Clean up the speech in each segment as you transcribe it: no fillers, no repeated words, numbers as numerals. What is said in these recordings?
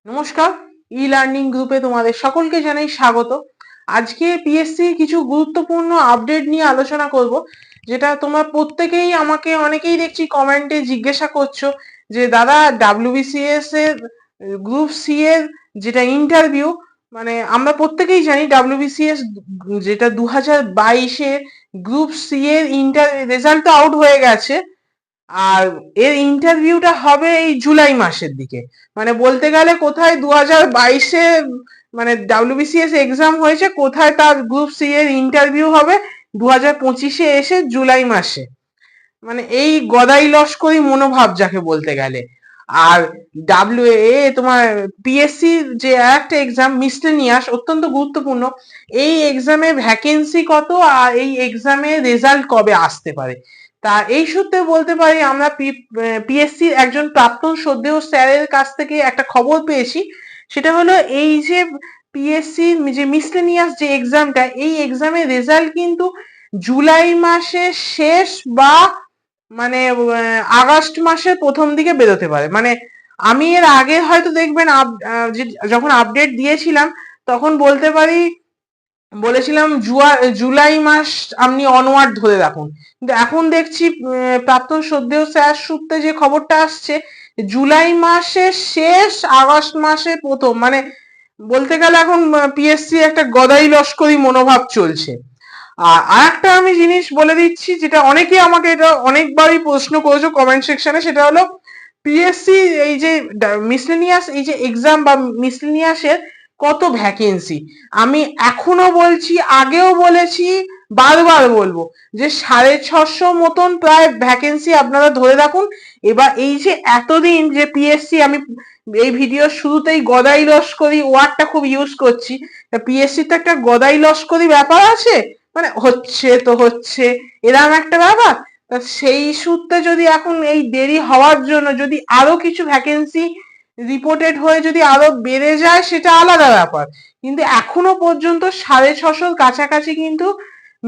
নমস্কার, e learning গ্রুপে তোমাদের সকলকে জানাই স্বাগত। আজকে পিএসসি কিছু গুরুত্বপূর্ণ আপডেট নিয়ে আলোচনা করব, যেটা তোমরা প্রত্যেকেই আমাকে অনেকেই দেখছি কমেন্টে জিজ্ঞাসা করছো যে দাদা ডাব্লিউবিসিএস এর গ্রুপ সি এর যেটা ইন্টারভিউ, মানে আমরা প্রত্যেকেই জানি ডাব্লিউবিসিএস যেটা 2022-এ গ্রুপ সি এর রেজাল্ট তো আউট হয়ে গেছে, আর এর ইন্টারভিউটা হবে এই জুলাই মাসের দিকে। মানে বলতে গেলে কোথায় 2022-এ মানে ডাব্লিউবিসিএস এক্সাম হয়েছে, কোথায় তার গ্রুপ সি এর ইন্টারভিউ হবে 2025-এ এসে জুলাই মাসে। মানে এই গদাই লস্করি মনোভাব যাকে বলতে গেলে। আর তোমার পিএসসি যে একটা এক্সাম মিসলেনিয়াস অত্যন্ত গুরুত্বপূর্ণ, এই এক্সামে ভ্যাকেন্সি কত আর এই এক্সামে রেজাল্ট কবে আসতে পারে, তা এই সূত্রে বলতে পারি আমরা পিএসসি একজন প্রাক্তন শ্রদ্ধেয় স্যারের কাছ থেকে একটা খবর পেয়েছি। সেটা হলো এই যে পিএসসি যে মিসলেনিয়াস যে এক্সামটা, এই এক্সামের রেজাল্ট কিন্তু জুলাই মাসের শেষ বা মানে আগস্ট মাসের প্রথম দিকে বেরোতে পারে। মানে আমি এর আগে হয়তো দেখবেন যখন আপডেট দিয়েছিলাম তখন বলেছিলাম জুলাই মাস আপনি অনওয়ার্ড ধরে রাখুন, কিন্তু এখন দেখছি প্রাক্তন শ্রদ্ধেয় স্যার সূত্রে যে খবরটা আসছে জুলাই মাসের শেষ আগস্ট মাসের প্রথম, মানে বলতে গেলে এখন পিএসসি একটা গদাই লস্করি মনোভাব চলছে। আর একটা আমি জিনিস বলে দিচ্ছি, যেটা অনেকে আমাকে এটা অনেকবারই প্রশ্ন করেছো কমেন্ট সেকশনে, সেটা হলো পিএসসি এই যে মিসলেনিয়াস এই যে এক্সাম বা মিসলেনিয়াসের কত ভ্যাকেন্সি। আমি এখনো বলছি, আগেও বলেছি, বারবার বলবো যে 650 মতন প্রায় ভ্যাকেন্সি আপনারা ধরে রাখুন। এবার এই যে এতদিন যে পিএসসি, আমি এই ভিডিও শুরুতেই গদাই লস্করি ওয়ার্ডটা খুব ইউজ করছি, পিএসসি তো একটা গদাই লস্করি ব্যাপার আছে, মানে হচ্ছে তো হচ্ছে এরকম একটা ব্যাপার। তা সেই সূত্রে যদি এখন এই দেরি হওয়ার জন্য যদি আরো কিছু ভ্যাকেন্সি রিপোর্টেড হয়ে যদি আরো বেড়ে যায় সেটা আলাদা ব্যাপার, কিন্তু এখনো পর্যন্ত 650 কাছাকাছি কিন্তু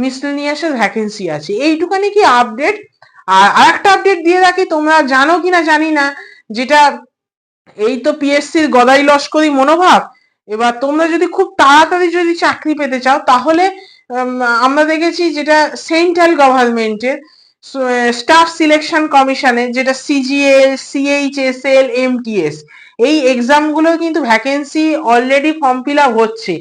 মিসলেনিয়াসের ভ্যাকেন্সি আছে। এইটুখানি কি আপডেট। আর আরেকটা আপডেট দিয়ে রাখি, তোমরা জানো কিনা জানি না, যেটা এই তো পিএসসির গদাই লস্করি মনোভাব। এবার তোমরা যদি খুব তাড়াতাড়ি যদি চাকরি পেতে চাও তাহলে আমরা দেখেছি যেটা সেন্ট্রাল গভর্নমেন্টের স্টাফ সিলেকশন কমিশনে, যেটা সিজিএল, সিএইচএসএল, এমটিএস, এই এক্সাম গুলো কিন্তু vacancy already form fill up হচ্ছে।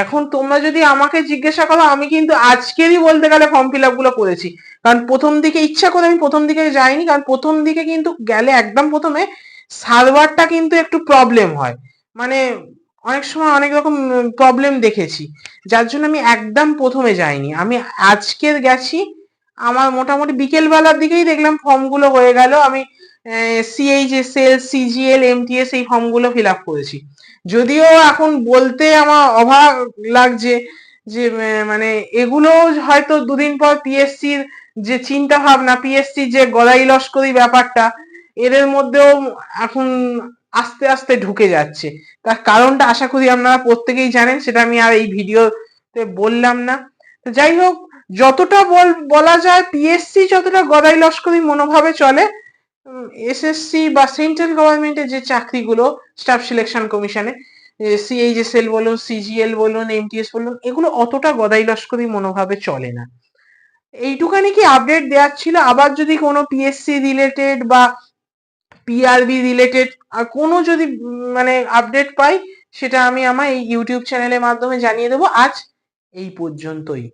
এখন তোমরা যদি আমাকে জিজ্ঞাসা করো, আমি কিন্তু আজকেরই বলতে গেলে ফর্ম ফিল আপ গুলো করেছি। কারণ প্রথম দিকে ইচ্ছা করে আমি প্রথম দিকে যাইনি, কারণ প্রথম দিকে কিন্তু গেলে একদম প্রথমে সার্ভারটা কিন্তু একটু প্রবলেম হয়, মানে অনেক সময় অনেক রকম প্রবলেম দেখেছি, যার জন্য আমি একদম প্রথমে যাইনি। আমি আজকের গেছি, আমার মোটামুটি বিকেল বেলার দিকেই দেখলাম ফর্মগুলো হয়ে গেল। আমি সিএইচএসএল, সিজিএল, এমটিএস এই ফর্মগুলো ফিল আপ করেছি। যদিও এখন বলতে আমার অবাক লাগছে যে মানে এগুলো হয়তো দুদিন পর পিএসসির যে চিন্তা ভাবনা, পিএসসির যে গদাই লস্করি ব্যাপারটা এদের মধ্যেও এখন আস্তে আস্তে ঢুকে যাচ্ছে। তার কারণটা আশা করি আপনারা প্রত্যেকেই জানেন, সেটা আমি আর এই ভিডিওতে বললাম না। তো যাই হোক, যতটা বলা যায় পিএসসি যতটা গদাই লস্করি মনোভাবে চলে, এসএসসি বা সেন্ট্রাল গভর্নমেন্টের যে চাকরিগুলো স্টাফ সিলেকশন কমিশনে, সিএইচএসএল বলুন, সিজিএল বলুন, এমটিএস বলুন, এগুলো অতটা গদাই লস্করি মনোভাবে চলে না। এইটুখানি কি আপডেট দেওয়ার ছিল। আবার যদি কোনো পিএসসি রিলেটেড বা পিআরবি রিলেটেড আর কোনো যদি মানে আপডেট পাই, সেটা আমি আমার এই ইউটিউব চ্যানেলের মাধ্যমে জানিয়ে দেবো। আজ এই পর্যন্তই।